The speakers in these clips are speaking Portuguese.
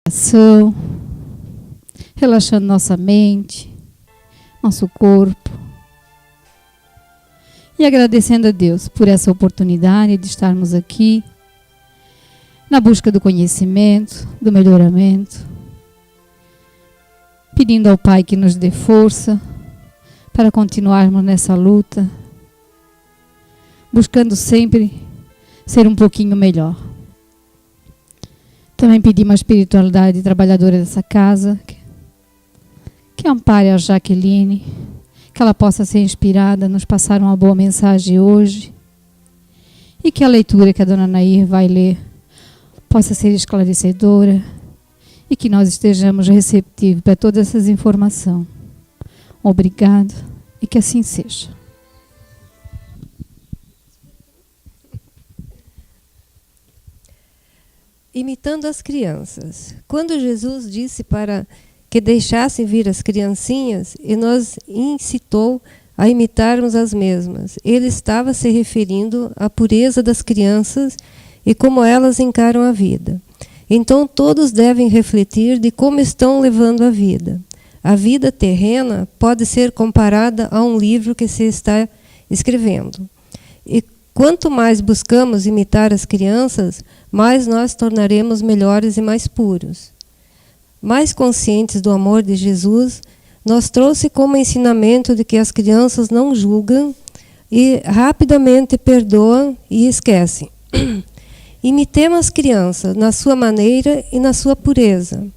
ação, relaxando nossa mente, nosso corpo. E agradecendo a Deus por essa oportunidade de estarmos aqui na busca do conhecimento, do melhoramento, pedindo ao Pai que nos dê força para continuarmos nessa luta, buscando sempre ser um pouquinho melhor. Também pedimos a espiritualidade trabalhadora dessa casa, que ampare a Jaqueline, que ela possa ser inspirada, nos passar uma boa mensagem hoje, e que a leitura que a dona Nair vai ler possa ser esclarecedora, e que nós estejamos receptivos para todas essas informações. Obrigado, e que assim seja. Imitando as crianças. Quando Jesus disse para que deixassem vir as criancinhas, e nos incitou a imitarmos as mesmas, ele estava se referindo à pureza das crianças e como elas encaram a vida. Então todos devem refletir de como estão levando a vida. A vida terrena pode ser comparada a um livro que se está escrevendo. E quanto mais buscamos imitar as crianças, mais nós tornaremos melhores e mais puros. Mais conscientes do amor de Jesus, nos trouxe como ensinamento de que as crianças não julgam e rapidamente perdoam e esquecem. Imitemos as crianças na sua maneira e na sua pureza,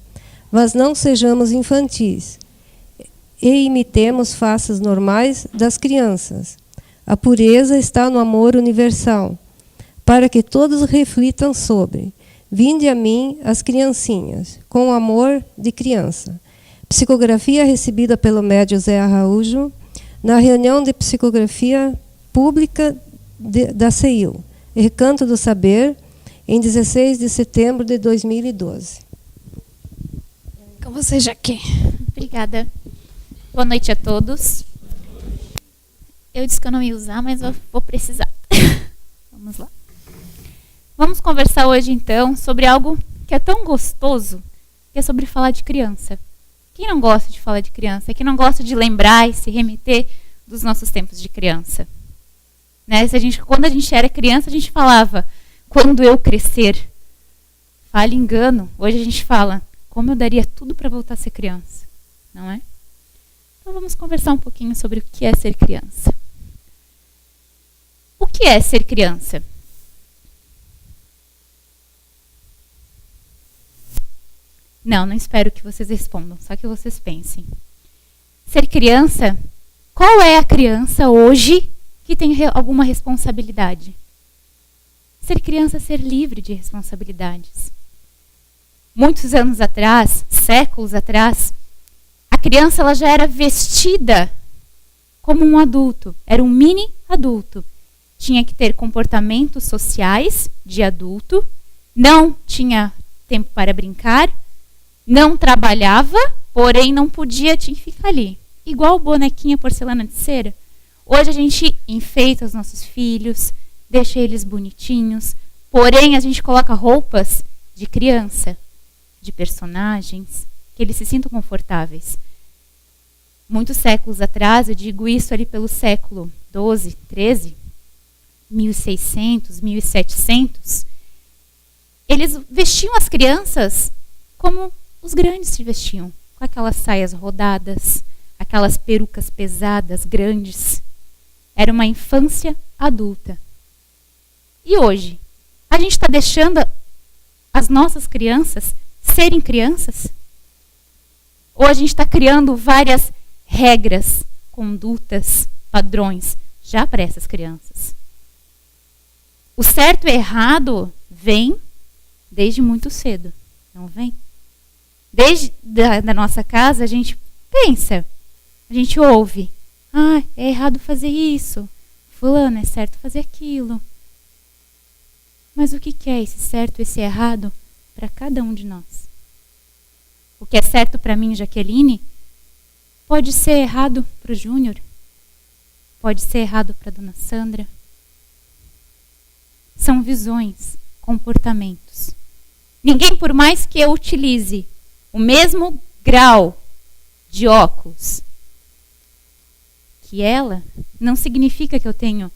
mas não sejamos infantis. E imitemos faces normais das crianças. A pureza está no amor universal, para que todos reflitam sobre: vinde a mim as criancinhas, com amor de criança. Psicografia recebida pelo médium Zé Araújo, na reunião de psicografia pública da CEIU, Recanto do Saber, em 16 de setembro de 2012. Com você, Jaque. Obrigada. Boa noite a todos. Eu disse que eu não ia usar, mas eu vou precisar. Vamos lá. Vamos conversar hoje, então, sobre algo que é tão gostoso, que é sobre falar de criança. Quem não gosta de falar de criança? Quem não gosta de lembrar e se remeter dos nossos tempos de criança? Né? Quando a gente era criança, a gente falava, quando eu crescer. Fale engano. Hoje a gente fala, como eu daria tudo para voltar a ser criança. Não é? Então vamos conversar um pouquinho sobre o que é ser criança. O que é ser criança? Não espero que vocês respondam, só que vocês pensem. Ser criança, qual é a criança hoje que tem alguma responsabilidade? Ser criança é ser livre de responsabilidades. Muitos anos atrás, séculos atrás, a criança ela já era vestida como um adulto, era um mini adulto. Tinha que ter comportamentos sociais de adulto, não tinha tempo para brincar, não trabalhava, porém não podia, tinha que ficar ali. Igual bonequinha porcelana de cera. Hoje a gente enfeita os nossos filhos, deixa eles bonitinhos, porém a gente coloca roupas de criança, de personagens, que eles se sintam confortáveis. Muitos séculos atrás, eu digo isso ali pelo século 12, 13, 1600, 1700, eles vestiam as crianças como os grandes se vestiam, com aquelas saias rodadas, aquelas perucas pesadas, grandes. Era uma infância adulta. E hoje, a gente está deixando as nossas crianças serem crianças? Ou a gente está criando várias regras, condutas, padrões, já para essas crianças? O certo e o errado vem desde muito cedo, não vem? Desde da nossa casa, a gente pensa, a gente ouve. Ah, é errado fazer isso. Fulano, é certo fazer aquilo. Mas o que é esse certo e esse errado para cada um de nós? O que é certo para mim, Jaqueline, pode ser errado para o Júnior. Pode ser errado para a dona Sandra. São visões, comportamentos. Ninguém, por mais que eu utilize o mesmo grau de óculos que ela, não significa que eu tenho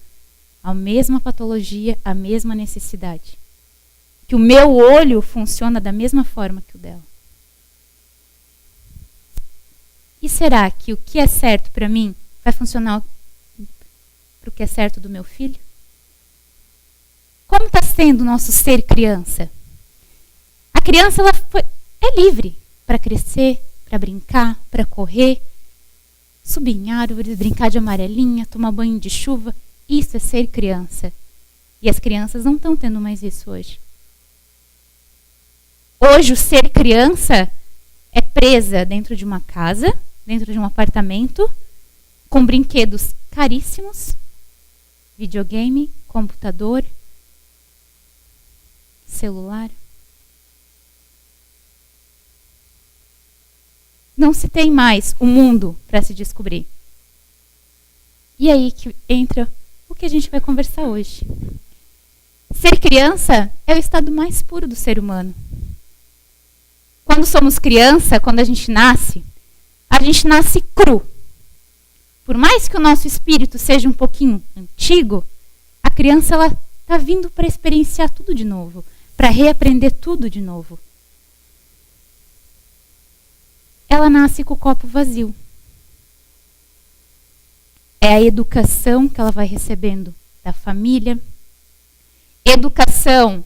a mesma patologia, a mesma necessidade. Que o meu olho funciona da mesma forma que o dela. E será que o que é certo para mim vai funcionar para o que é certo do meu filho? Como está sendo o nosso ser criança? A criança é livre para crescer, para brincar, para correr, subir em árvores, brincar de amarelinha, tomar banho de chuva. Isso é ser criança. E as crianças não estão tendo mais isso hoje. Hoje o ser criança é presa dentro de uma casa, dentro de um apartamento, com brinquedos caríssimos, videogame, computador, celular. Não se tem mais o mundo para se descobrir. E aí que entra o que a gente vai conversar hoje. Ser criança é o estado mais puro do ser humano. Quando somos criança, quando a gente nasce cru. Por mais que o nosso espírito seja um pouquinho antigo, a criança ela está vindo para experienciar tudo de novo, para reaprender tudo de novo. Ela nasce com o copo vazio. É a educação que ela vai recebendo da família, educação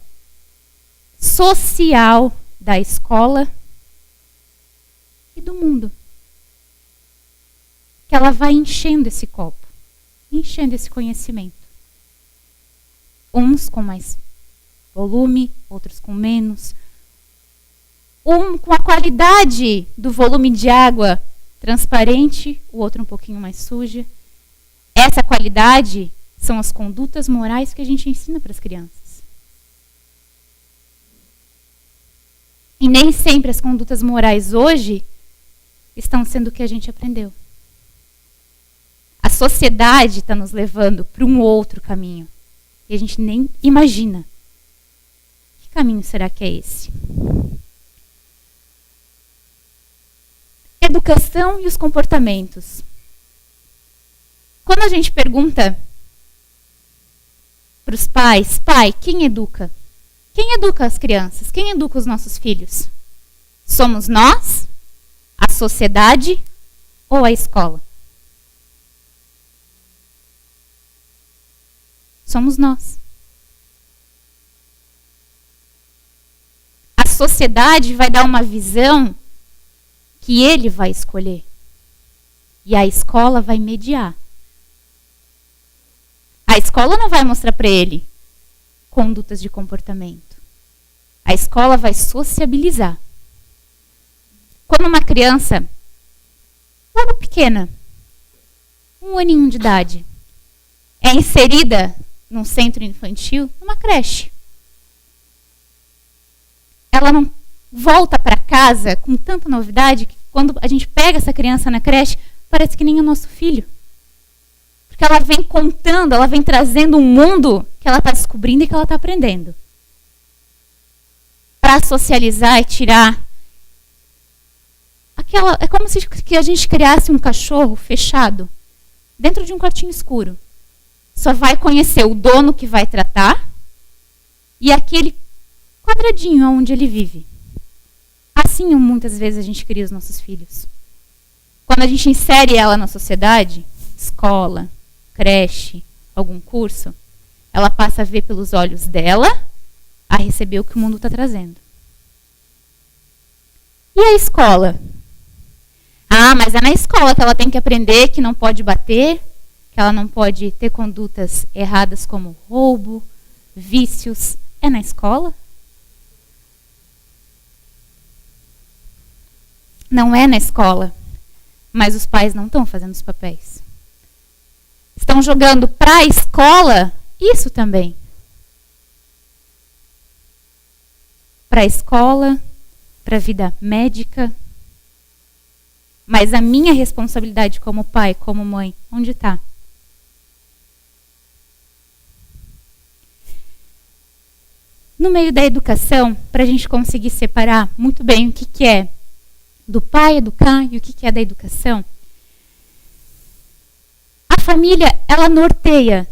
social da escola e do mundo. Que ela vai enchendo esse copo, enchendo esse conhecimento. Uns com mais volume, outros com menos. Um com a qualidade do volume de água transparente, o outro um pouquinho mais suja. Essa qualidade são as condutas morais que a gente ensina para as crianças. E nem sempre as condutas morais hoje estão sendo o que a gente aprendeu. A sociedade está nos levando para um outro caminho. E a gente nem imagina. Que caminho será que é esse? Educação e os comportamentos. Quando a gente pergunta para os pais, pai, quem educa? Quem educa as crianças? Quem educa os nossos filhos? Somos nós, a sociedade ou a escola? Somos nós. A sociedade vai dar uma visão que ele vai escolher. E a escola vai mediar. A escola não vai mostrar para ele condutas de comportamento. A escola vai sociabilizar. Quando uma criança, logo pequena, 1 aninho de idade, é inserida num centro infantil, numa creche, ela não volta para casa com tanta novidade que quando a gente pega essa criança na creche, parece que nem o nosso filho. Porque ela vem contando, ela vem trazendo um mundo que ela está descobrindo e que ela está aprendendo. Para socializar e tirar é como se a gente criasse um cachorro fechado dentro de um quartinho escuro. Só vai conhecer o dono que vai tratar e aquele quadradinho onde ele vive. Assim, muitas vezes a gente cria os nossos filhos. Quando a gente insere ela na sociedade, escola, creche, algum curso, ela passa a ver pelos olhos dela, a receber o que o mundo está trazendo. E a escola? Ah, mas é na escola que ela tem que aprender que não pode bater, que ela não pode ter condutas erradas como roubo, vícios. É na escola? Não é na escola, mas os pais não estão fazendo os papéis. Estão jogando para a escola isso também. Para a escola, para a vida médica. Mas a minha responsabilidade como pai, como mãe, onde está? no meio da educação, para a gente conseguir separar muito bem o que é do pai educar e o que é da educação, a família, ela norteia.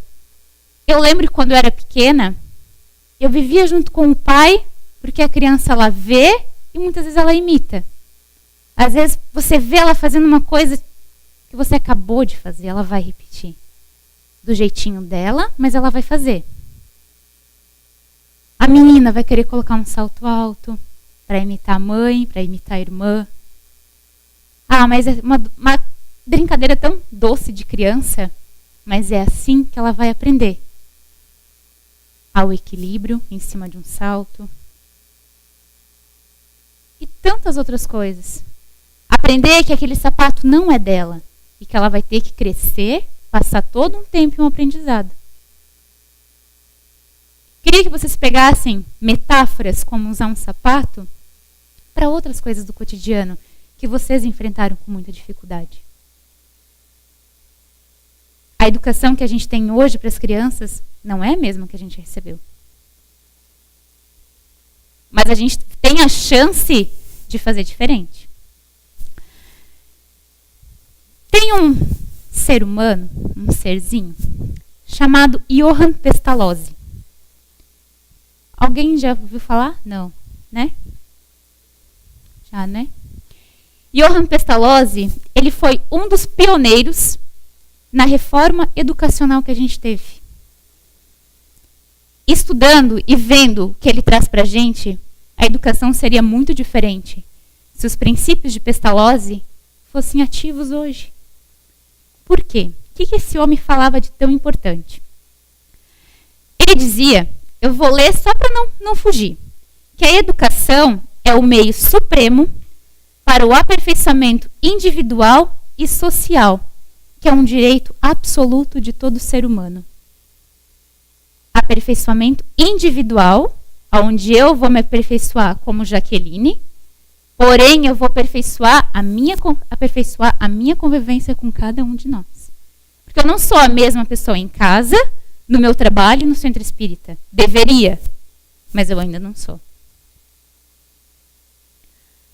Eu lembro quando eu era pequena, eu vivia junto com o pai, porque a criança ela vê e muitas vezes ela imita. Às vezes você vê ela fazendo uma coisa que você acabou de fazer, ela vai repetir. Do jeitinho dela, mas ela vai fazer. A menina vai querer colocar um salto alto para imitar a mãe, para imitar a irmã. Ah, mas é uma brincadeira tão doce de criança, mas é assim que ela vai aprender. Ao equilíbrio em cima de um salto. E tantas outras coisas. Aprender que aquele sapato não é dela e que ela vai ter que crescer, passar todo um tempo em um aprendizado. Queria que vocês pegassem metáforas como usar um sapato para outras coisas do cotidiano que vocês enfrentaram com muita dificuldade. A educação que a gente tem hoje para as crianças não é a mesma que a gente recebeu. Mas a gente tem a chance de fazer diferente. Tem um ser humano, um serzinho, chamado Johann Pestalozzi. Alguém já ouviu falar? Não, né? Já, né? Johann Pestalozzi, ele foi um dos pioneiros na reforma educacional que a gente teve. Estudando e vendo o que ele traz para a gente, a educação seria muito diferente se os princípios de Pestalozzi fossem ativos hoje. Por quê? O que esse homem falava de tão importante? Ele dizia, eu vou ler só para não fugir, que a educação é o meio supremo para o aperfeiçoamento individual e social, que é um direito absoluto de todo ser humano. Aperfeiçoamento individual, onde eu vou me aperfeiçoar como Jaqueline, porém eu vou aperfeiçoar a minha convivência com cada um de nós. Porque eu não sou a mesma pessoa em casa, no meu trabalho e no centro espírita. Deveria, mas eu ainda não sou.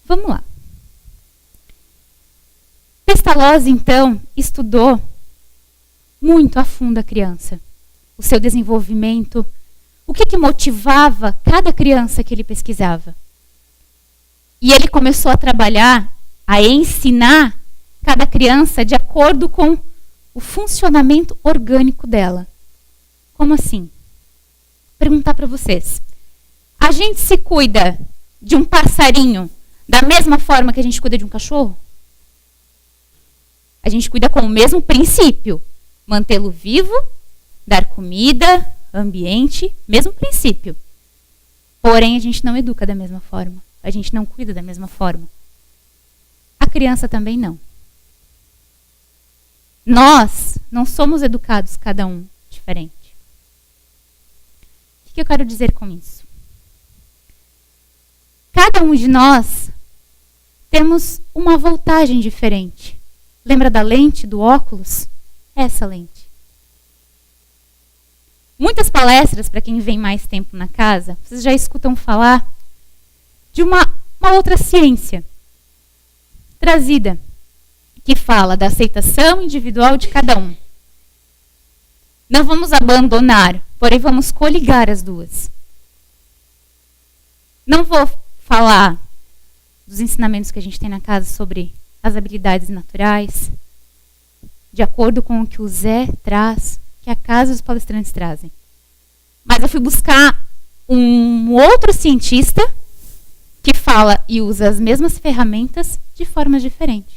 Vamos lá. Pestalozzi, então, estudou muito a fundo a criança, o seu desenvolvimento, o que motivava cada criança que ele pesquisava. E ele começou a trabalhar, a ensinar cada criança de acordo com o funcionamento orgânico dela. Como assim? Perguntar para vocês. A gente se cuida de um passarinho da mesma forma que a gente cuida de um cachorro? A gente cuida com o mesmo princípio. Mantê-lo vivo, dar comida, ambiente, mesmo princípio. Porém, a gente não educa da mesma forma. A gente não cuida da mesma forma. A criança também não. Nós não somos educados, cada um diferente. O que eu quero dizer com isso? Cada um de nós temos uma voltagem diferente. Lembra da lente, do óculos? Essa lente. Muitas palestras, para quem vem mais tempo na casa, vocês já escutam falar de uma outra ciência trazida, que fala da aceitação individual de cada um. Não vamos abandonar, porém vamos coligar as duas. Não vou falar dos ensinamentos que a gente tem na casa sobre as habilidades naturais, de acordo com o que o Zé traz, que a casa e os palestrantes trazem. Mas eu fui buscar um outro cientista que fala e usa as mesmas ferramentas de formas diferentes.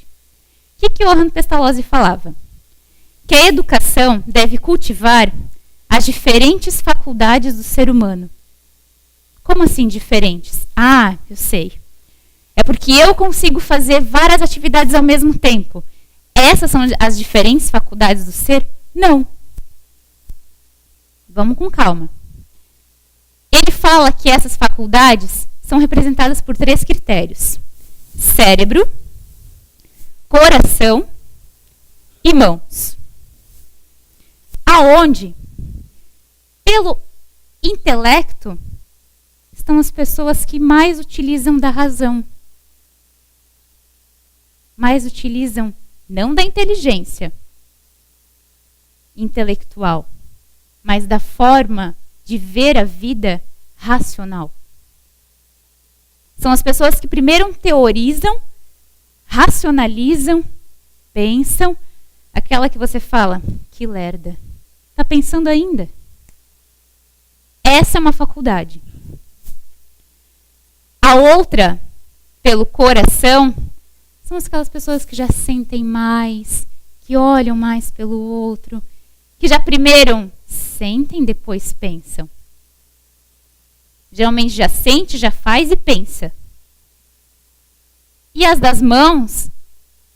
O que Johann Pestalozzi falava? Que a educação deve cultivar as diferentes faculdades do ser humano. Como assim diferentes? Ah, eu sei. É porque eu consigo fazer várias atividades ao mesmo tempo. Essas são as diferentes faculdades do ser? Não. Vamos com calma. Ele fala que essas faculdades são representadas por 3 critérios: cérebro, coração e mãos. Aonde, pelo intelecto, estão as pessoas que mais utilizam da razão. Mais utilizam não da inteligência intelectual, mas da forma de ver a vida racional. São as pessoas que primeiro teorizam, racionalizam, pensam, aquela que você fala, que lerda, está pensando ainda. Essa é uma faculdade. A outra, pelo coração, são aquelas pessoas que já sentem mais, que olham mais pelo outro, que já primeiro sentem, depois pensam. Geralmente já sente, já faz e pensa. E as das mãos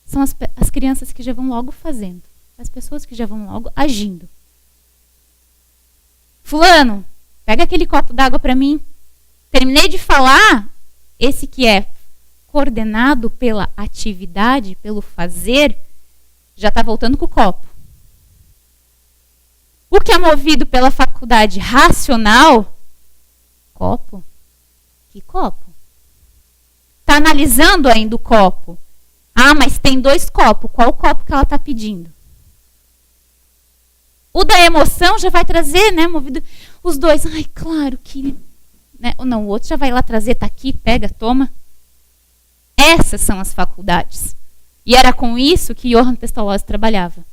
são as crianças que já vão logo fazendo. As pessoas que já vão logo agindo. Fulano, pega aquele copo d'água para mim. Terminei de falar, esse que é coordenado pela atividade, pelo fazer, já está voltando com o copo. O que é movido pela faculdade racional, copo? Que copo? Está analisando ainda o copo. Ah, mas tem 2 copos. Qual o copo que ela está pedindo? O da emoção já vai trazer, né? Movido os 2. Ai, claro que... Né? Não, o outro já vai lá trazer, tá aqui, pega, toma. Essas são as faculdades. E era com isso que Johann Pestalozzi trabalhava.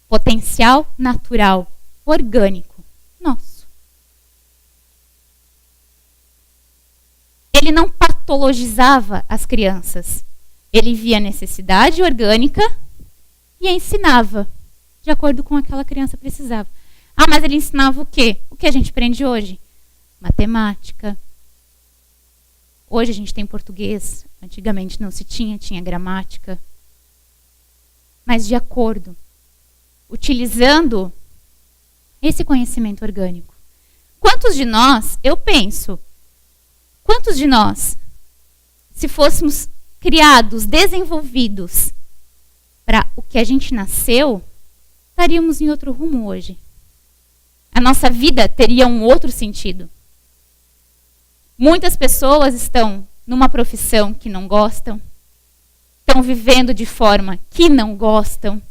Potencial natural, orgânico, nosso. Ele não patologizava as crianças. Ele via a necessidade orgânica e ensinava, de acordo com aquela criança precisava. Ah, mas ele ensinava o quê? O que a gente aprende hoje? Matemática. Hoje a gente tem português, antigamente não se tinha, tinha gramática. Mas de acordo, utilizando esse conhecimento orgânico. Quantos de nós, eu penso, quantos de nós, se fôssemos criados, desenvolvidos para o que a gente nasceu, estaríamos em outro rumo hoje. A nossa vida teria um outro sentido. Muitas pessoas estão numa profissão que não gostam, estão vivendo de forma que não gostam,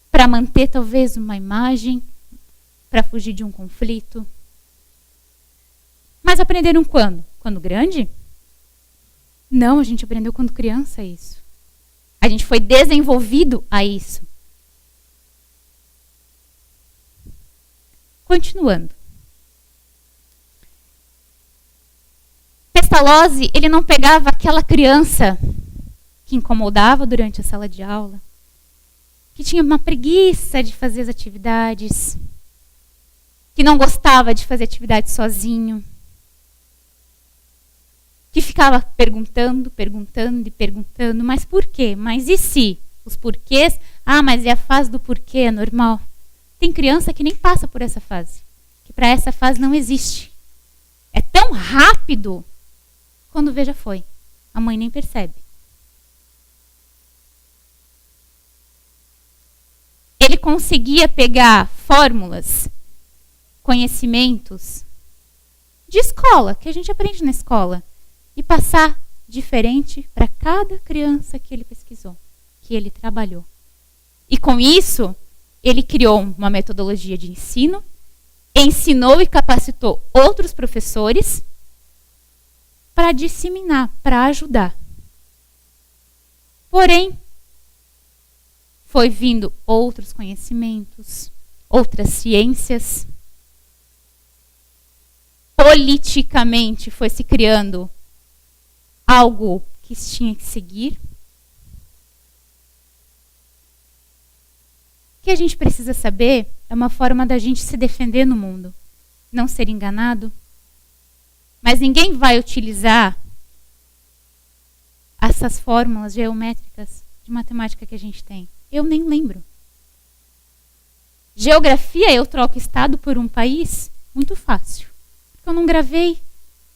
para manter talvez uma imagem, para fugir de um conflito. Mas aprenderam quando? Quando grande? Não, a gente aprendeu quando criança isso. A gente foi desenvolvido a isso. Continuando. Pestalozzi, ele não pegava aquela criança que incomodava durante a sala de aula, que tinha uma preguiça de fazer as atividades, que não gostava de fazer atividade sozinho, que ficava perguntando, mas por quê? Mas e se? Os porquês? Ah, mas é a fase do porquê, é normal. Tem criança que nem passa por essa fase, que para essa fase não existe. É tão rápido, quando vê já foi. A mãe nem percebe. Ele conseguia pegar fórmulas, conhecimentos de escola, que a gente aprende na escola, e passar diferente para cada criança que ele pesquisou, que ele trabalhou. E com isso, ele criou uma metodologia de ensino, ensinou e capacitou outros professores para disseminar, para ajudar. Porém, foi vindo outros conhecimentos, outras ciências. Politicamente foi se criando algo que tinha que seguir. O que a gente precisa saber é uma forma da gente se defender no mundo, não ser enganado. Mas ninguém vai utilizar essas fórmulas geométricas de matemática que a gente tem. Eu nem lembro. Geografia, eu troco estado por um país muito fácil. Porque eu não gravei.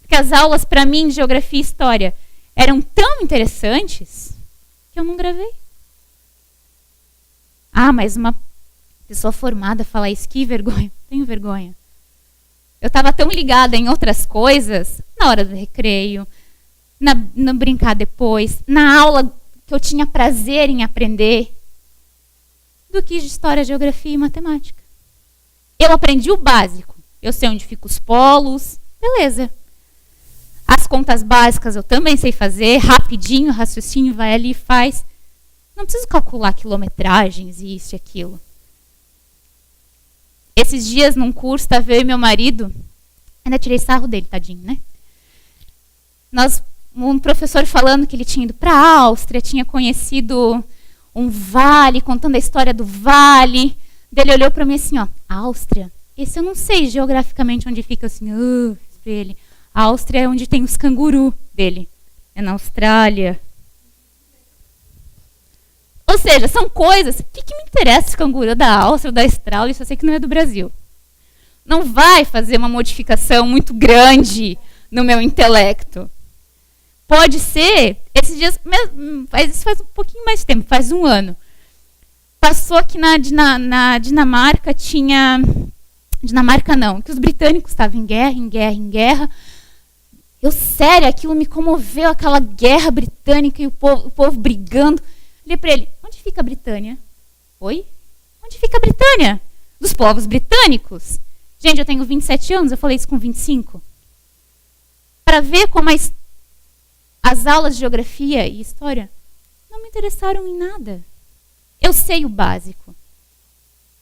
Porque as aulas, para mim, de geografia e história, eram tão interessantes que eu não gravei. Ah, mas uma pessoa formada falar isso, que vergonha. Tenho vergonha. Eu estava tão ligada em outras coisas, na hora do recreio, no brincar depois, na aula que eu tinha prazer em aprender, do que de história, geografia e matemática. Eu aprendi o básico. Eu sei onde ficam os polos, beleza. As contas básicas eu também sei fazer, rapidinho, raciocínio, vai ali e faz. Não preciso calcular quilometragens e isso e aquilo. Esses dias, num curso, estava eu e meu marido, ainda tirei sarro dele, tadinho, né? Um professor falando que ele tinha ido para a Áustria, tinha conhecido um vale, contando a história do vale. Daí ele olhou para mim assim, ó, Áustria? Esse eu não sei geograficamente onde fica, assim, para ele. A Áustria é onde tem os canguru dele. É na Austrália. Ou seja, são coisas... O que me interessa esse canguru da Áustria, da Austrália? Isso eu sei que não é do Brasil. Não vai fazer uma modificação muito grande no meu intelecto. Pode ser... Esses dias... Isso faz um pouquinho mais de tempo, faz 1 ano. Passou que na Dinamarca tinha... Dinamarca não, que os britânicos estavam em guerra. Sério, aquilo me comoveu, aquela guerra britânica e o povo brigando. Olhei para ele, onde fica a Britânia? Oi? Onde fica a Britânia? Dos povos britânicos? Gente, eu tenho 27 anos, eu falei isso com 25. Para ver como as aulas de geografia e história não me interessaram em nada. Eu sei o básico.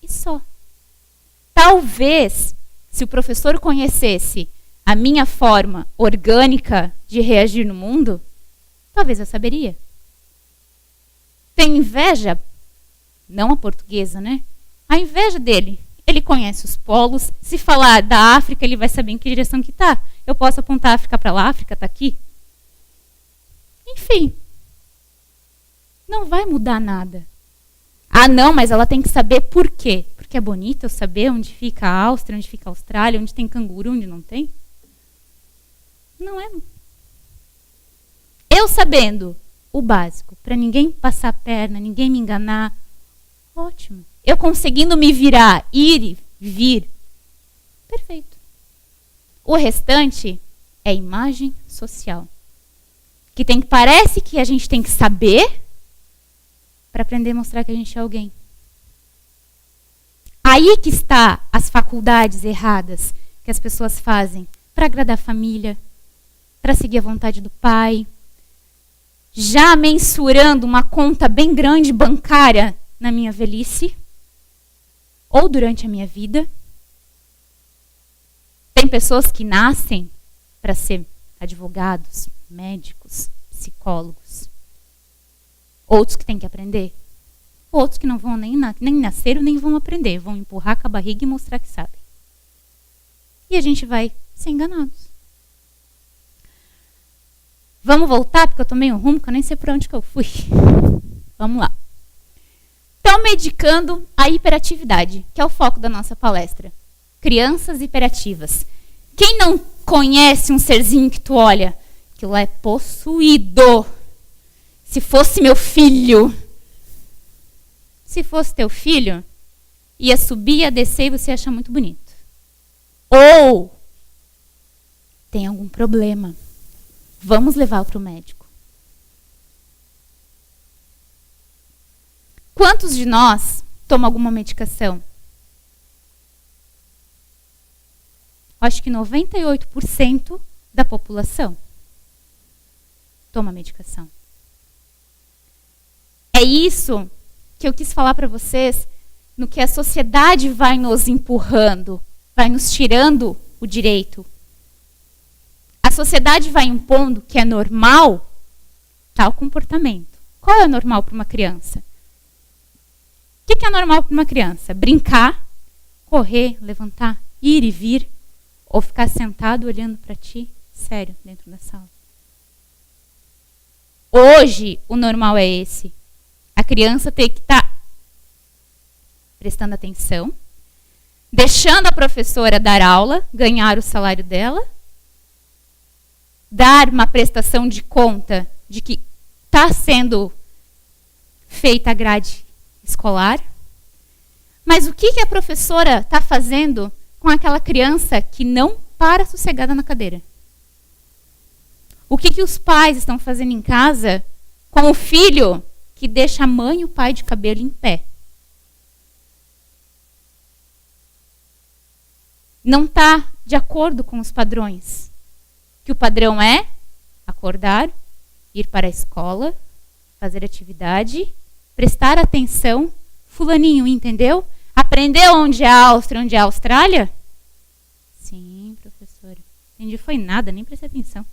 E só. Talvez, se o professor conhecesse a minha forma orgânica de reagir no mundo, talvez eu saberia. Tenho inveja, não a portuguesa, né? A inveja dele. Ele conhece os polos. Se falar da África, ele vai saber em que direção que está. Eu posso apontar a África para lá, a África está aqui. Enfim. Não vai mudar nada. Ah, não, mas ela tem que saber por quê. Porque é bonito eu saber onde fica a Áustria, onde fica a Austrália, onde tem canguru, onde não tem. Não é. Eu sabendo o básico, para ninguém passar a perna, ninguém me enganar, ótimo. Eu conseguindo me virar, ir e vir, perfeito. O restante é imagem social. Parece que a gente tem que saber para aprender a mostrar que a gente é alguém. Aí que está as faculdades erradas que as pessoas fazem para agradar a família, para seguir a vontade do pai, já mensurando uma conta bem grande bancária na minha velhice ou durante a minha vida. Tem pessoas que nascem para ser advogados, médicos, psicólogos. Outros que têm que aprender. Outros que não vão nem nasceram, nem vão aprender. Vão empurrar com a barriga e mostrar que sabem. E a gente vai ser enganados. Vamos voltar, porque eu tomei um rumo que eu nem sei para onde que eu fui. Vamos lá. Estão medicando a hiperatividade, que é o foco da nossa palestra. Crianças hiperativas. Quem não conhece um serzinho que tu olha? Aquilo lá é possuído. Se fosse meu filho... Se fosse teu filho, ia subir, ia descer e você ia achar muito bonito. Ou tem algum problema. Vamos levar para o médico. Quantos de nós tomam alguma medicação? Acho que 98% da população toma medicação. É isso que eu quis falar para vocês, no que a sociedade vai nos empurrando, vai nos tirando o direito. A sociedade vai impondo que é normal tal comportamento. Qual é normal para uma criança? O que é normal para uma criança? Brincar, correr, levantar, ir e vir, ou ficar sentado olhando para ti, sério, dentro da sala. Hoje, o normal é esse. A criança tem que estar prestando atenção, deixando a professora dar aula, ganhar o salário dela, dar uma prestação de conta de que está sendo feita a grade escolar. Mas o que a professora está fazendo com aquela criança que não para sossegada na cadeira? O que os pais estão fazendo em casa com o filho que deixa a mãe e o pai de cabelo em pé? Não está de acordo com os padrões. Que o padrão é acordar, ir para a escola, fazer atividade, prestar atenção. Fulaninho, entendeu? Aprendeu onde é a Áustria, onde é a Austrália? Sim, professora. Entendi, foi nada, nem prestei atenção.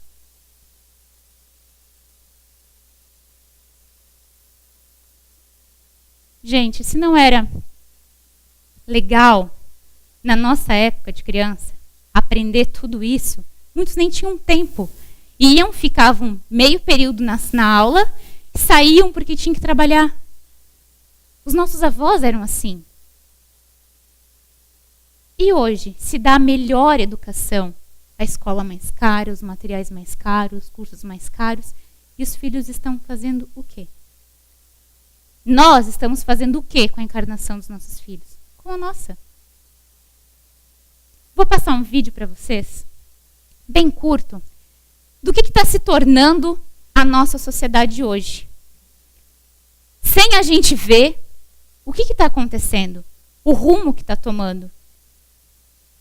Gente, se não era legal, na nossa época de criança, aprender tudo isso, muitos nem tinham tempo. Iam, ficavam meio período na aula, saíam porque tinham que trabalhar. Os nossos avós eram assim. E hoje, se dá a melhor educação, a escola mais cara, os materiais mais caros, os cursos mais caros, e os filhos estão fazendo o quê? Nós estamos fazendo o quê com a encarnação dos nossos filhos? Com a nossa. Vou passar um vídeo para vocês, bem curto, do que está se tornando a nossa sociedade hoje. Sem a gente ver o que está acontecendo, o rumo que está tomando.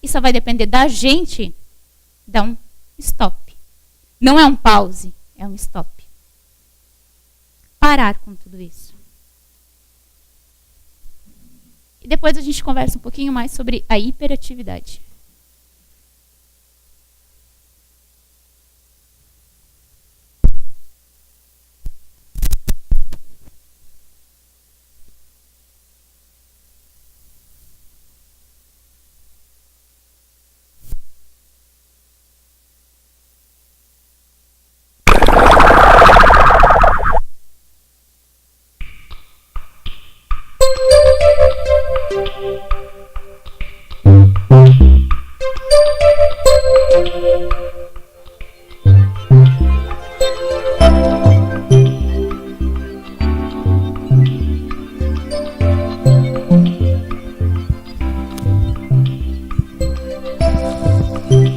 E só vai depender da gente dar um stop. Não é um pause, é um stop. Parar com tudo isso. E depois a gente conversa um pouquinho mais sobre a hiperatividade.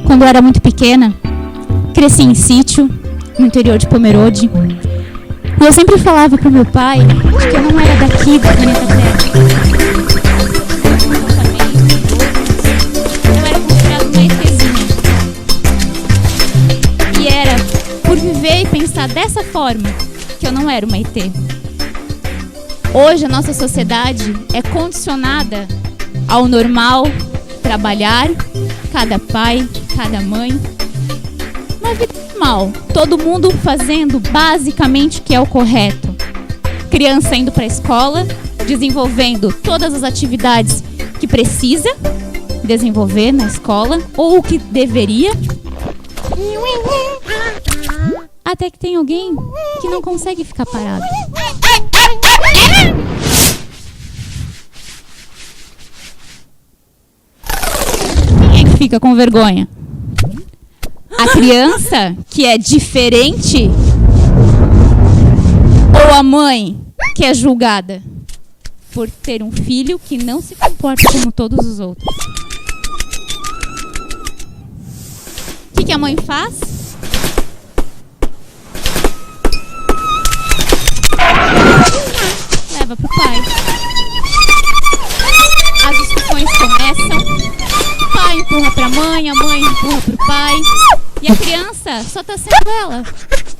Quando eu era muito pequena, cresci em sítio, no interior de Pomerode. E eu sempre falava pro meu pai que eu não era daqui, do planeta Terra. Eu era considerada uma ETzinha. E era por viver e pensar dessa forma que eu não era uma ET. Hoje a nossa sociedade é condicionada ao normal, trabalhar, cada pai, cada mãe. Uma vida normal, todo mundo fazendo basicamente o que é o correto. Criança indo para a escola, desenvolvendo todas as atividades que precisa desenvolver na escola, ou o que deveria. Até que tem alguém que não consegue ficar parado. Quem é que fica com vergonha? A criança que é diferente ou a mãe que é julgada por ter um filho que não se comporta como todos os outros? O que a mãe faz? Leva pro pai. As discussões começam. O pai empurra pra mãe, a mãe empurra pro pai. E a criança só tá sendo ela.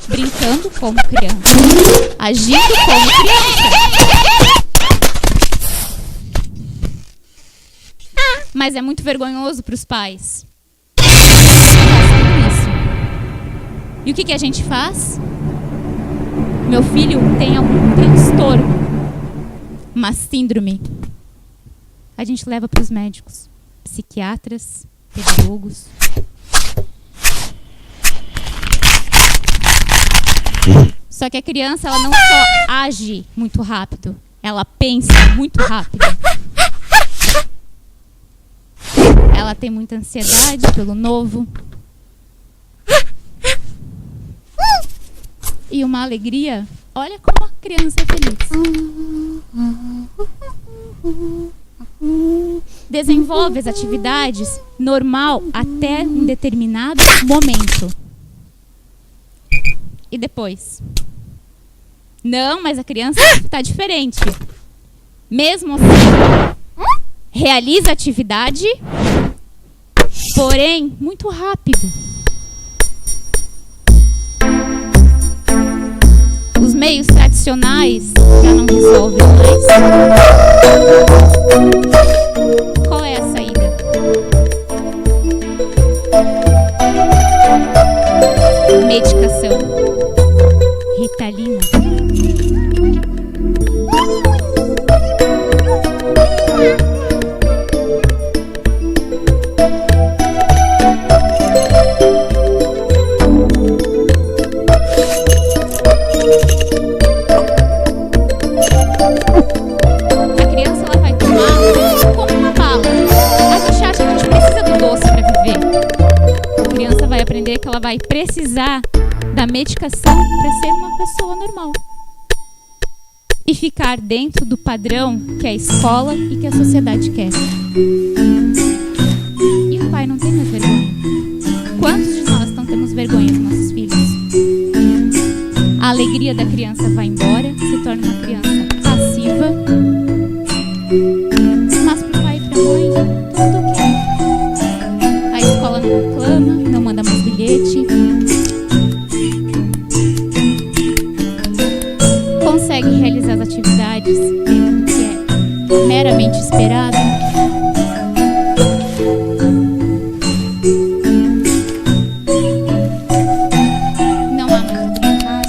Brincando como criança. Agindo como criança. Mas é muito vergonhoso pros pais. Isso. E o que a gente faz? Meu filho tem algum transtorno, uma síndrome. A gente leva para os médicos, psiquiatras, pedagogos. Só que a criança, ela não só age muito rápido, ela pensa muito rápido. Ela tem muita ansiedade pelo novo. E uma alegria. Olha como a criança é feliz. desenvolve as atividades normal até um determinado momento. E depois? Não, mas a criança está diferente. Mesmo assim, realiza a atividade, porém, muito rápido. Os meios tradicionais já não resolvem mais. Qual é a saída? Medicação. Ritalina. Que ela vai precisar da medicação para ser uma pessoa normal e ficar dentro do padrão que a escola e que a sociedade quer. E o pai não tem mais vergonha. Quantos de nós não temos vergonha dos nossos filhos? A alegria da criança vai embora, se torna uma criança passiva, mas para o pai e para a mãe tudo ok. A escola não reclama, não manda mais bilhete. Consegue realizar as atividades dentro do que é meramente esperado. Não há mais o brincar.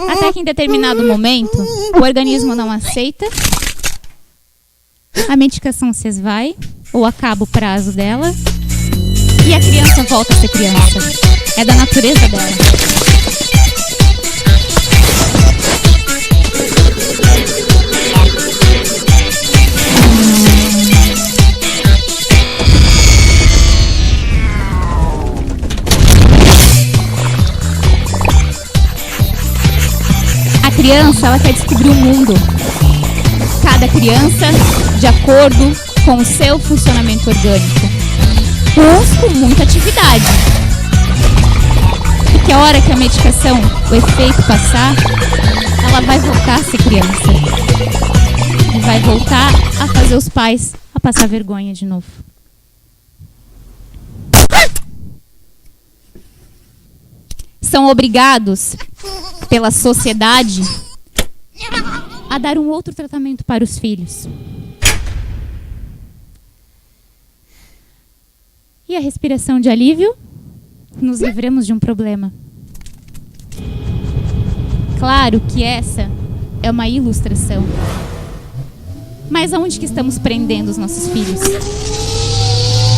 Até que em determinado momento o organismo não aceita, a medicação se esvai ou acaba o prazo dela e a criança volta a ser criança. É da natureza dela. A criança, ela quer descobrir o mundo. Cada criança, de acordo com o seu funcionamento orgânico. Uns com muita atividade. Porque a hora que a medicação, o efeito passar, ela vai voltar a ser criança. E vai voltar a fazer os pais a passar vergonha de novo. São obrigados pela sociedade a dar um outro tratamento para os filhos. E a respiração de alívio? Nos livramos de um problema. Claro que essa é uma ilustração. Mas aonde que estamos prendendo os nossos filhos?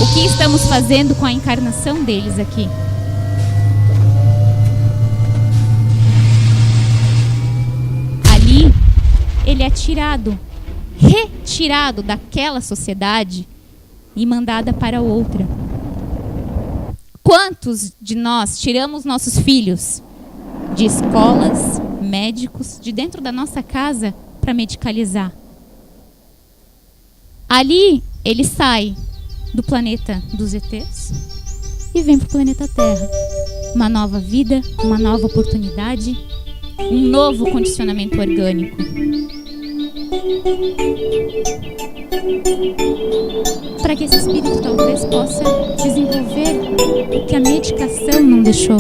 O que estamos fazendo com a encarnação deles aqui? Ele é retirado daquela sociedade e mandada para outra. Quantos de nós tiramos nossos filhos de escolas, médicos, de dentro da nossa casa para medicalizar? Ali ele sai do planeta dos ETs e vem para o planeta Terra. Uma nova vida, uma nova oportunidade, um novo condicionamento orgânico. Para que esse espírito talvez possa desenvolver o que a medicação não deixou.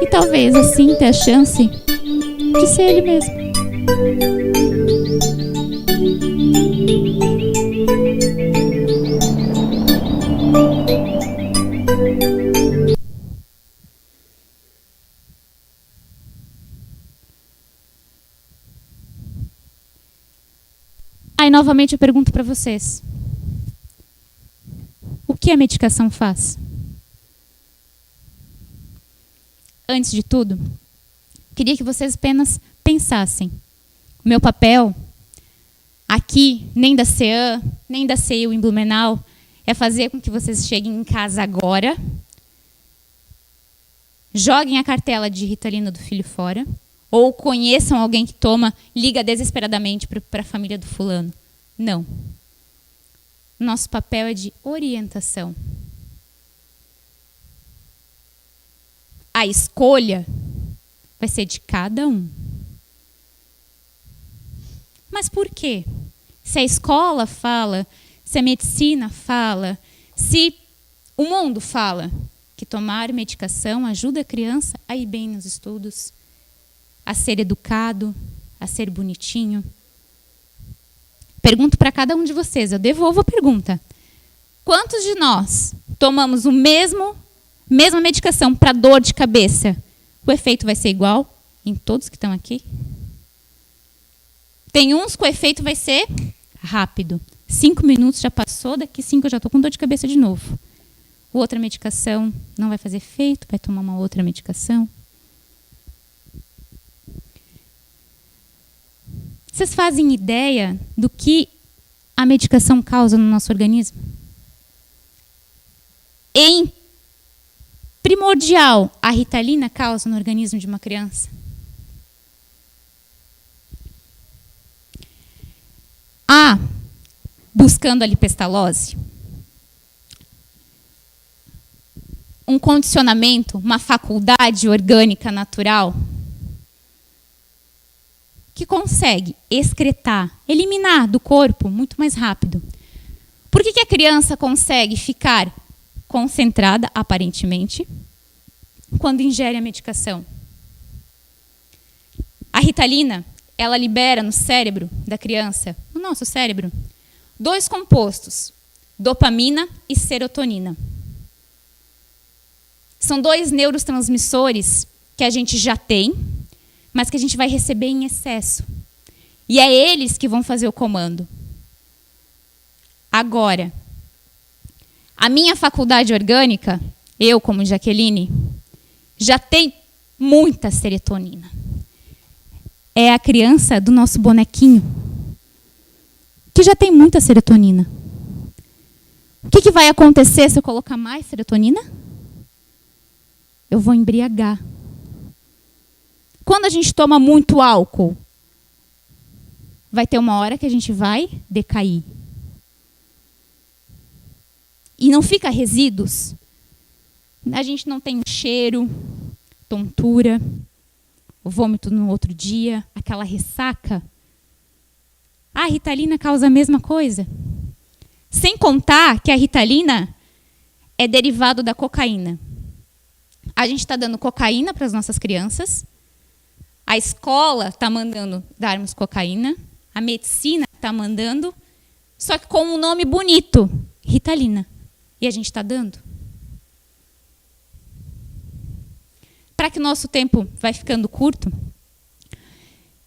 E talvez assim ter a chance de ser ele mesmo. Aí novamente eu pergunto para vocês. O que a medicação faz? Antes de tudo, queria que vocês apenas pensassem. O meu papel aqui, nem da CEAM, nem da CEIU em Blumenau, é fazer com que vocês cheguem em casa agora, joguem a cartela de Ritalina do filho fora, ou conheçam alguém que toma, liga desesperadamente para a família do fulano. Não. Nosso papel é de orientação. A escolha vai ser de cada um. Mas por quê? Se a escola fala, se a medicina fala, se o mundo fala que tomar medicação ajuda a criança a ir bem nos estudos, a ser educado, a ser bonitinho. Pergunto para cada um de vocês, eu devolvo a pergunta. Quantos de nós tomamos mesma medicação para dor de cabeça? O efeito vai ser igual em todos que estão aqui? Tem uns que o efeito vai ser rápido. 5 minutos já passou, daqui 5 eu já estou com dor de cabeça de novo. Outra medicação não vai fazer efeito, vai tomar uma outra medicação. Vocês fazem ideia do que a medicação causa no nosso organismo? Em primordial, a Ritalina causa no organismo de uma criança? Buscando a lipestalose, um condicionamento, uma faculdade orgânica natural que consegue excretar, eliminar do corpo muito mais rápido. Por que a criança consegue ficar concentrada, aparentemente, quando ingere a medicação? A Ritalina, ela libera no cérebro da criança, no nosso cérebro, 2 compostos, dopamina e serotonina. São 2 neurotransmissores que a gente já tem, mas que a gente vai receber em excesso. E é eles que vão fazer o comando. Agora, a minha faculdade orgânica, eu como Jaqueline, já tem muita serotonina. É a criança do nosso bonequinho, que já tem muita serotonina. O que vai acontecer se eu colocar mais serotonina? Eu vou embriagar. Quando a gente toma muito álcool, vai ter uma hora que a gente vai decair. E não fica resíduos. A gente não tem cheiro, tontura, o vômito no outro dia, aquela ressaca. A Ritalina causa a mesma coisa. Sem contar que a Ritalina é derivado da cocaína. A gente está dando cocaína para as nossas crianças. A escola está mandando darmos cocaína. A medicina está mandando. Só que com um nome bonito, Ritalina. E a gente está dando. Para que o nosso tempo vai ficando curto,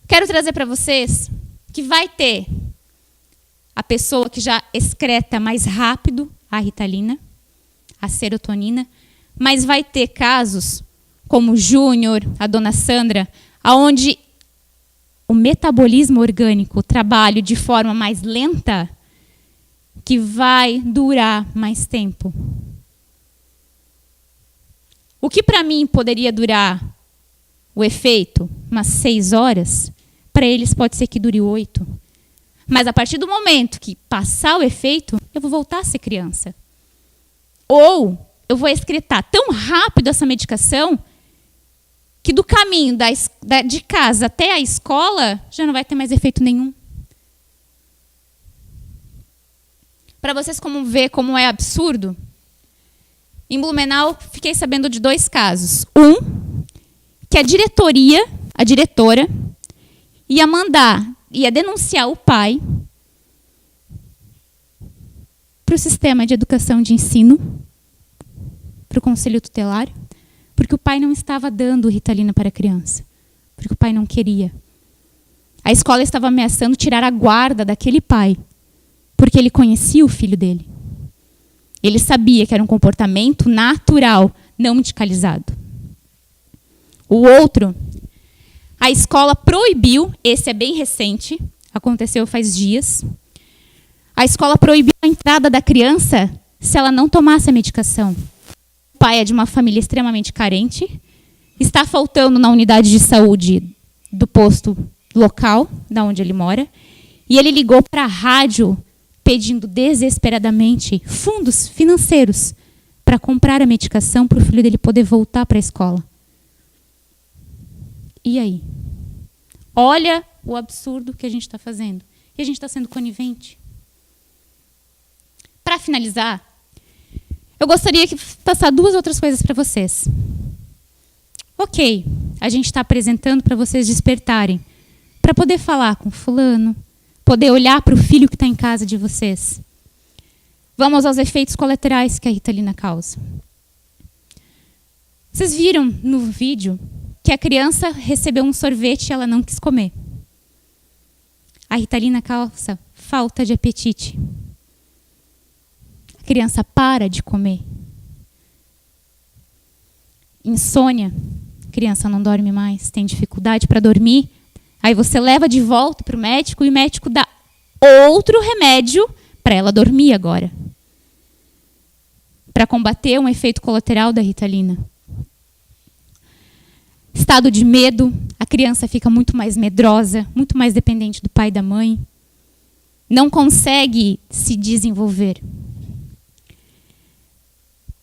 quero trazer para vocês que vai ter a pessoa que já excreta mais rápido a Ritalina, a serotonina, mas vai ter casos como o Júnior, a dona Sandra, onde o metabolismo orgânico trabalha de forma mais lenta, que vai durar mais tempo. O que para mim poderia durar o efeito umas 6 horas, para eles pode ser que dure 8. Mas a partir do momento que passar o efeito, eu vou voltar a ser criança. Ou eu vou excretar tão rápido essa medicação que do caminho de casa até a escola já não vai ter mais efeito nenhum. Para vocês ver como é absurdo, em Blumenau fiquei sabendo de 2 casos. Que a diretora, ia denunciar o pai para o sistema de educação de ensino, para o conselho tutelar, porque o pai não estava dando Ritalina para a criança, porque o pai não queria. A escola estava ameaçando tirar a guarda daquele pai, porque ele conhecia o filho dele. Ele sabia que era um comportamento natural, não medicalizado. O outro, a escola proibiu, esse é bem recente, aconteceu faz dias. A escola proibiu a entrada da criança se ela não tomasse a medicação. O pai é de uma família extremamente carente, está faltando na unidade de saúde do posto local, da onde ele mora, e ele ligou para a rádio pedindo desesperadamente fundos financeiros para comprar a medicação para o filho dele poder voltar para a escola. E aí? Olha o absurdo que a gente está fazendo. E a gente está sendo conivente. Para finalizar, eu gostaria de passar 2 outras coisas para vocês. Ok, a gente está apresentando para vocês despertarem, para poder falar com fulano, poder olhar para o filho que está em casa de vocês. Vamos aos efeitos colaterais que a Ritalina causa. Vocês viram no vídeo que a criança recebeu um sorvete e ela não quis comer. A Ritalina causa falta de apetite. A criança para de comer. Insônia. A criança não dorme mais, tem dificuldade para dormir. Aí você leva de volta para o médico e o médico dá outro remédio para ela dormir agora. Para combater um efeito colateral da Ritalina. Estado de medo, a criança fica muito mais medrosa, muito mais dependente do pai e da mãe. Não consegue se desenvolver.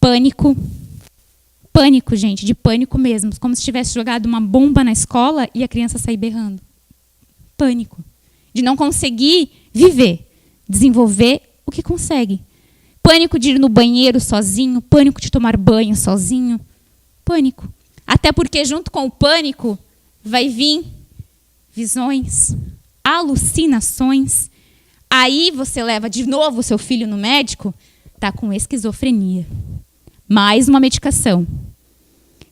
Pânico. Pânico, gente, de pânico mesmo. Como se tivesse jogado uma bomba na escola e a criança sair berrando. Pânico. De não conseguir viver, desenvolver o que consegue. Pânico de ir no banheiro sozinho, pânico de tomar banho sozinho. Pânico. Até porque junto com o pânico vai vir visões, alucinações. Aí você leva de novo o seu filho no médico, está com esquizofrenia. Mais uma medicação.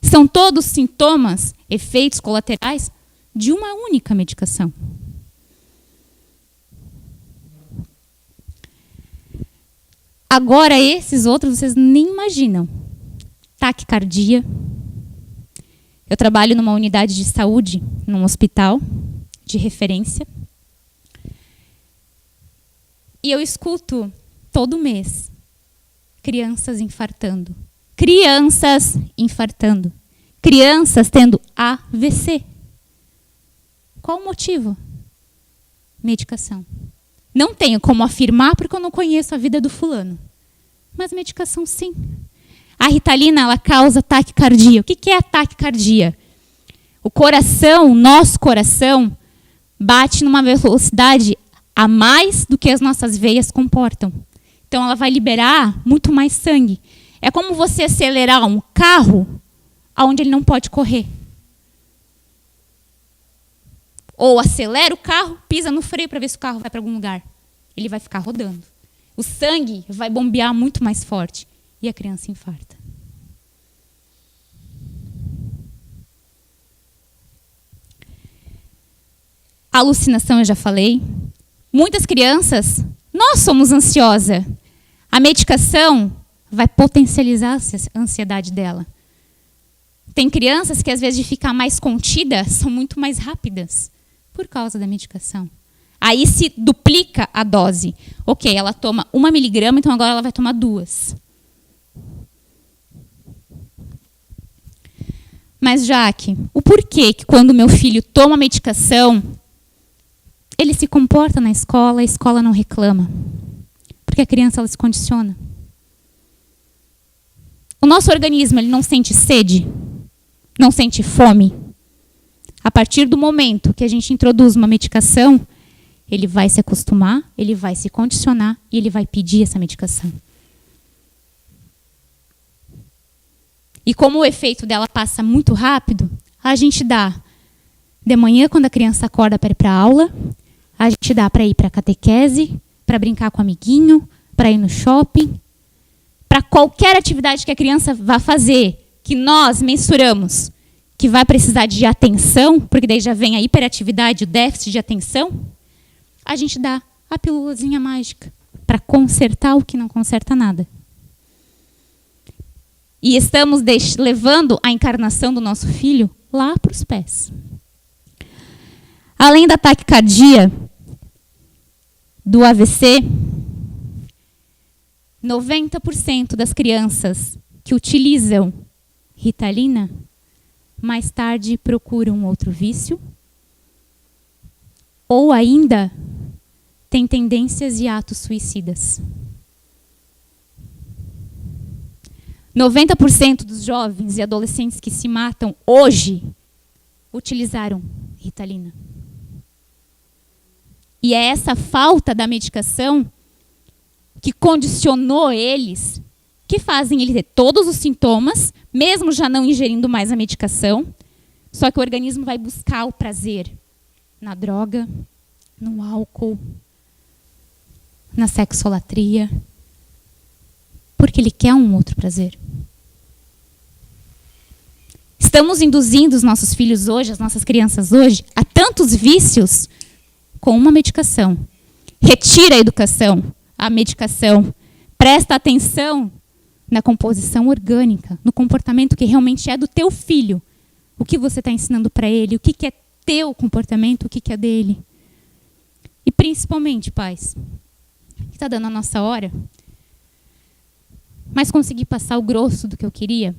São todos sintomas, efeitos colaterais de uma única medicação. Agora, esses outros vocês nem imaginam. Taquicardia. Eu trabalho numa unidade de saúde, num hospital de referência. E eu escuto todo mês crianças infartando. Crianças infartando. Crianças tendo AVC. Qual o motivo? Medicação. Não tenho como afirmar porque eu não conheço a vida do fulano. Mas medicação sim. A Ritalina, ela causa taquicardia. O que é a taquicardia? O coração, nosso coração, bate numa velocidade a mais do que as nossas veias comportam. Então, ela vai liberar muito mais sangue. É como você acelerar um carro onde ele não pode correr. Ou acelera o carro, pisa no freio para ver se o carro vai para algum lugar. Ele vai ficar rodando. O sangue vai bombear muito mais forte. E a criança infarta. A alucinação eu já falei. Muitas crianças, nós somos ansiosas. A medicação vai potencializar a ansiedade dela. Tem crianças que, às vezes, de ficar mais contida, são muito mais rápidas por causa da medicação. Aí se duplica a dose. Ok, ela toma 1 miligrama, então agora ela vai tomar 2. Mas, Jaque, o porquê que quando meu filho toma medicação, ele se comporta na escola, a escola não reclama? Porque a criança, ela se condiciona. O nosso organismo, ele não sente sede, não sente fome. A partir do momento que a gente introduz uma medicação, ele vai se acostumar, ele vai se condicionar e ele vai pedir essa medicação. E como o efeito dela passa muito rápido, a gente dá de manhã, quando a criança acorda para ir para a aula, a gente dá para ir para a catequese, para brincar com o amiguinho, para ir no shopping, para qualquer atividade que a criança vá fazer, que nós mensuramos que vai precisar de atenção, porque daí já vem a hiperatividade, o déficit de atenção, a gente dá a pílulazinha mágica para consertar o que não conserta nada. E estamos levando a encarnação do nosso filho lá para os pés. Além da taquicardia, do AVC, 90% das crianças que utilizam Ritalina, mais tarde procuram outro vício, ou ainda têm tendências e atos suicidas. 90% dos jovens e adolescentes que se matam hoje utilizaram Ritalina. E é essa falta da medicação que condicionou eles, que fazem ele ter todos os sintomas, mesmo já não ingerindo mais a medicação, só que o organismo vai buscar o prazer na droga, no álcool, na sexolatria, porque ele quer um outro prazer. Estamos induzindo os nossos filhos hoje, as nossas crianças hoje, a tantos vícios com uma medicação. Retira a educação, a medicação. Presta atenção na composição orgânica, no comportamento que realmente é do teu filho. O que você está ensinando para ele, o que é teu comportamento, o que é dele. E principalmente, pais, que está dando a nossa hora, mas consegui passar o grosso do que eu queria.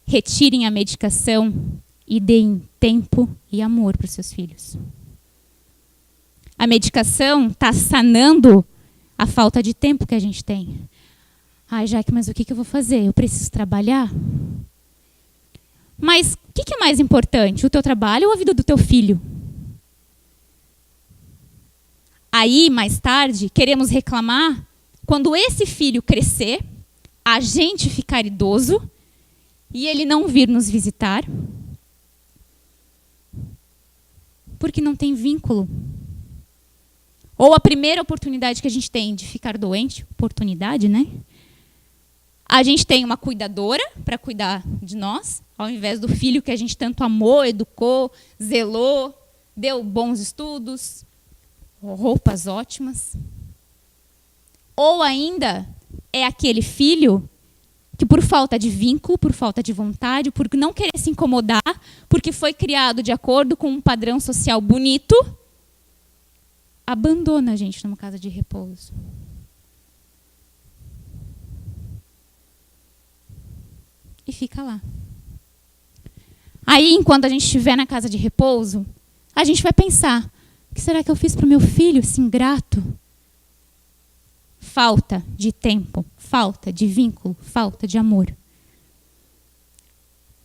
Retirem a medicação e deem tempo e amor para os seus filhos. A medicação está sanando a falta de tempo que a gente tem. Ai, Jaque, mas o que eu vou fazer? Eu preciso trabalhar? Mas o que é mais importante? O teu trabalho ou a vida do teu filho? Aí, mais tarde, queremos reclamar quando esse filho crescer, a gente ficar idoso e ele não vir nos visitar, porque não tem vínculo. Ou a primeira oportunidade que a gente tem de ficar doente, oportunidade, né? A gente tem uma cuidadora para cuidar de nós, ao invés do filho que a gente tanto amou, educou, zelou, deu bons estudos, roupas ótimas. Ou ainda é aquele filho que por falta de vínculo, por falta de vontade, por não querer se incomodar, porque foi criado de acordo com um padrão social bonito, abandona a gente numa casa de repouso. E fica lá. Aí, enquanto a gente estiver na casa de repouso, a gente vai pensar, o que será que eu fiz para o meu filho, esse ingrato? Falta de tempo, falta de vínculo, falta de amor.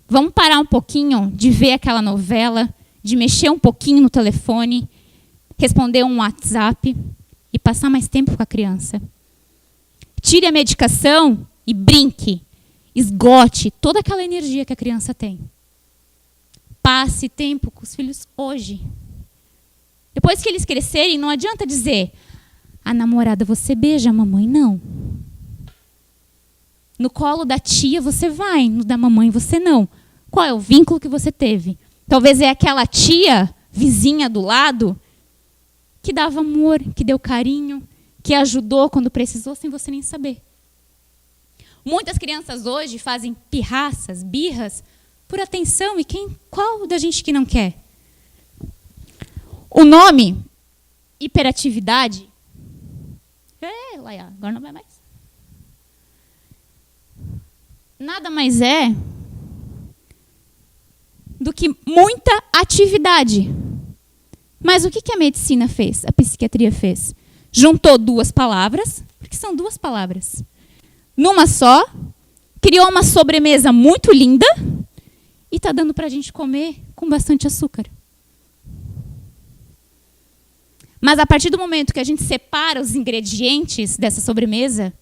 Vamos parar um pouquinho de ver aquela novela, de mexer um pouquinho no telefone, responder um WhatsApp e passar mais tempo com a criança. Tire a medicação e brinque. Esgote toda aquela energia que a criança tem. Passe tempo com os filhos hoje. Depois que eles crescerem, não adianta dizer: a namorada você beija, a mamãe não. No colo da tia você vai, no da mamãe você não. Qual é o vínculo que você teve? Talvez é aquela tia vizinha do lado que dava amor, que deu carinho, que ajudou quando precisou sem você nem saber. Muitas crianças hoje fazem pirraças, birras, por atenção. E qual da gente que não quer? O nome, hiperatividade. Laia, agora não vai mais. Nada mais é do que muita atividade. Mas o que a medicina fez? A psiquiatria fez? Juntou duas palavras, porque são duas palavras, numa só, criou uma sobremesa muito linda e está dando para a gente comer com bastante açúcar. Mas a partir do momento que a gente separa os ingredientes dessa sobremesa,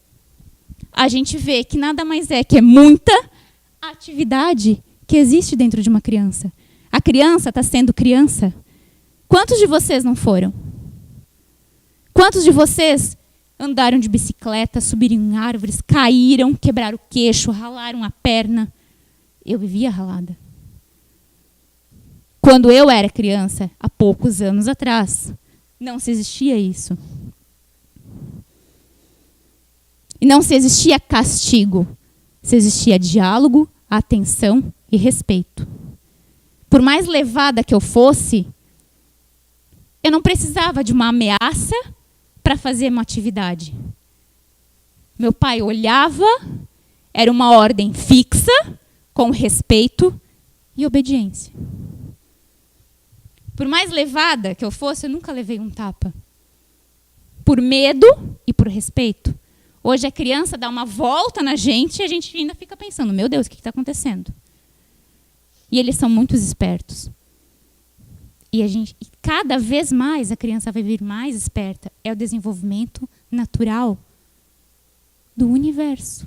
a gente vê que nada mais é que muita atividade que existe dentro de uma criança. A criança está sendo criança. Quantos de vocês não foram? Quantos de vocês andaram de bicicleta, subiram em árvores, caíram, quebraram o queixo, ralaram a perna? Eu vivia ralada. Quando eu era criança, há poucos anos atrás, não se existia isso. E não se existia castigo. Se existia diálogo, atenção e respeito. Por mais levada que eu fosse, eu não precisava de uma ameaça para fazer uma atividade. Meu pai olhava, era uma ordem fixa, com respeito e obediência. Por mais levada que eu fosse, eu nunca levei um tapa. Por medo e por respeito. Hoje a criança dá uma volta na gente e a gente ainda fica pensando, meu Deus, o que está acontecendo? E eles são muito espertos. E cada vez mais a criança vai vir mais esperta. É o desenvolvimento natural do universo.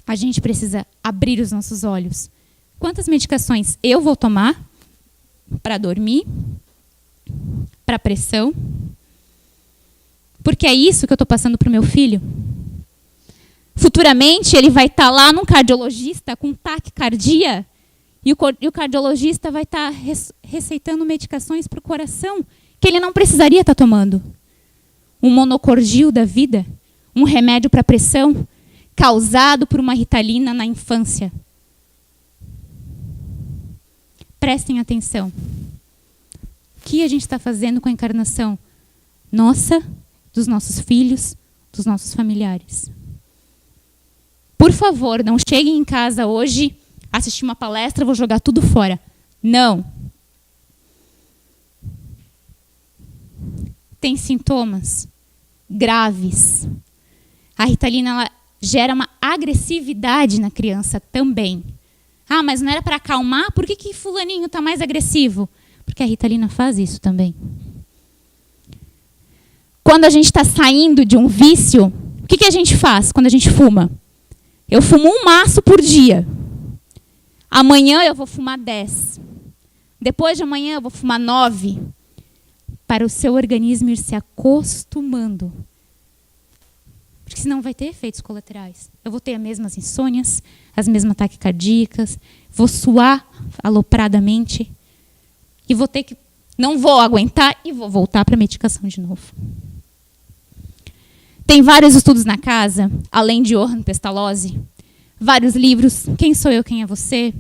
A gente precisa abrir os nossos olhos. Quantas medicações eu vou tomar para dormir, para pressão? Porque é isso que eu estou passando para o meu filho. Futuramente ele vai estar lá num cardiologista com taquicardia e o cardiologista vai estar receitando medicações para o coração que ele não precisaria estar tomando. Um monocordil da vida, um remédio para pressão causado por uma Ritalina na infância. Prestem atenção. O que a gente está fazendo com a encarnação nossa, dos nossos filhos, dos nossos familiares? Por favor, não cheguem em casa hoje, assistir uma palestra, vou jogar tudo fora. Não. Tem sintomas graves. A Ritalina ela gera uma agressividade na criança também. Ah, mas não era para acalmar? Por que fulaninho está mais agressivo? Porque a Ritalina faz isso também. Quando a gente está saindo de um vício, o que a gente faz quando a gente fuma? Eu fumo um maço por dia. Amanhã eu vou fumar 10. Depois de amanhã eu vou fumar 9. Para o seu organismo ir se acostumando. Porque senão vai ter efeitos colaterais. Eu vou ter as mesmas insônias, as mesmas ataques cardíacos, vou suar alopradamente e vou ter que não vou aguentar e vou voltar para a medicação de novo. Tem vários estudos na casa, além de Johann Pestalozzi, vários livros, Quem Sou Eu, Quem é Você?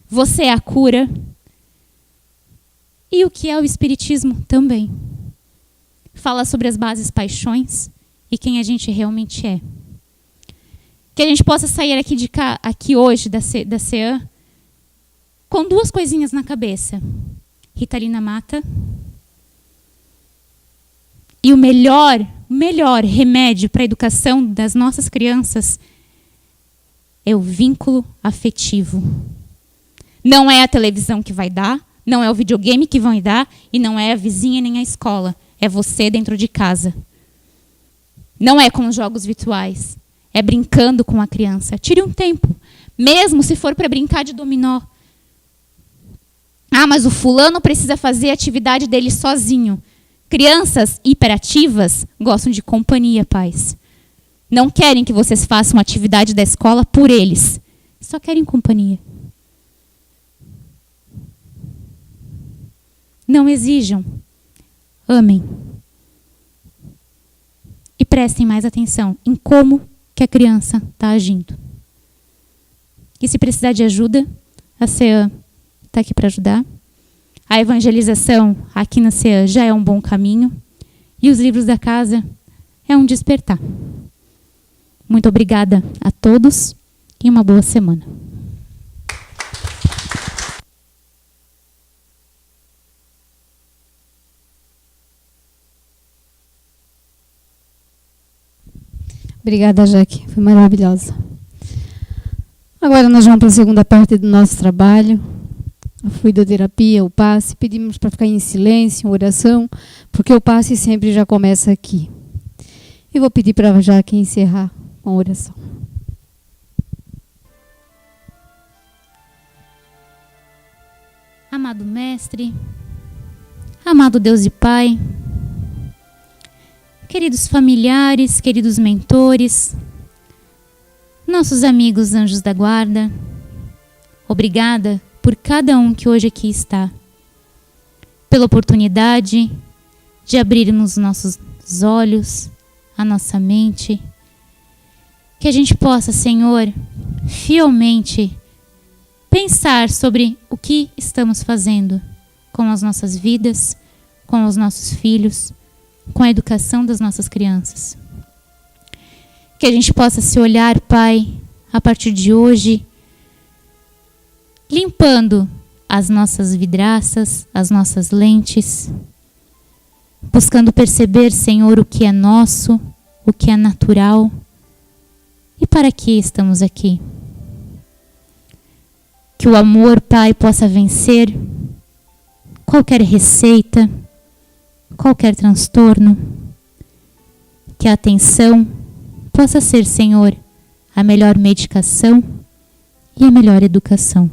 Você é a Cura. E o que é o Espiritismo também. Fala sobre as bases paixões e quem a gente realmente é. Que a gente possa sair aqui hoje da CEAN com duas coisinhas na cabeça. Ritalina mata. E o melhor remédio para a educação das nossas crianças é o vínculo afetivo. Não é a televisão que vai dar, não é o videogame que vão dar, e não é a vizinha nem a escola. É você dentro de casa. Não é com os jogos virtuais. É brincando com a criança. Tire um tempo. Mesmo se for para brincar de dominó. Ah, mas o fulano precisa fazer a atividade dele sozinho. Crianças hiperativas gostam de companhia, pais. Não querem que vocês façam a atividade da escola por eles. Só querem companhia. Não exijam. Amem. E prestem mais atenção em como que a criança está agindo. E se precisar de ajuda, a CEAN está aqui para ajudar. A evangelização aqui na CEAN já é um bom caminho. E os livros da casa é um despertar. Muito obrigada a todos e uma boa semana. Obrigada, Jaque. Foi maravilhosa. Agora nós vamos para a segunda parte do nosso trabalho. A fluidoterapia, o passe. Pedimos para ficar em silêncio, em oração, porque o passe sempre já começa aqui. E vou pedir para a Jaque encerrar com a oração. Amado Mestre, amado Deus e Pai, queridos familiares, queridos mentores, nossos amigos anjos da guarda, obrigada por cada um que hoje aqui está, pela oportunidade de abrirmos nossos olhos, a nossa mente, que a gente possa, Senhor, fielmente pensar sobre o que estamos fazendo com as nossas vidas, com os nossos filhos, com a educação das nossas crianças. Que a gente possa se olhar, Pai, a partir de hoje, limpando as nossas vidraças, as nossas lentes, buscando perceber, Senhor, o que é nosso, o que é natural e para que estamos aqui. Que o amor, Pai, possa vencer qualquer receita, qualquer transtorno. Que a atenção possa ser, Senhor, a melhor medicação e a melhor educação.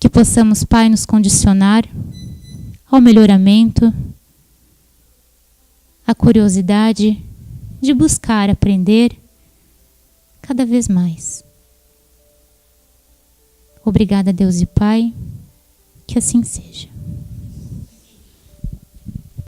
Que possamos, Pai, nos condicionar ao melhoramento, à curiosidade de buscar aprender cada vez mais. Obrigada, Deus e Pai, que assim seja.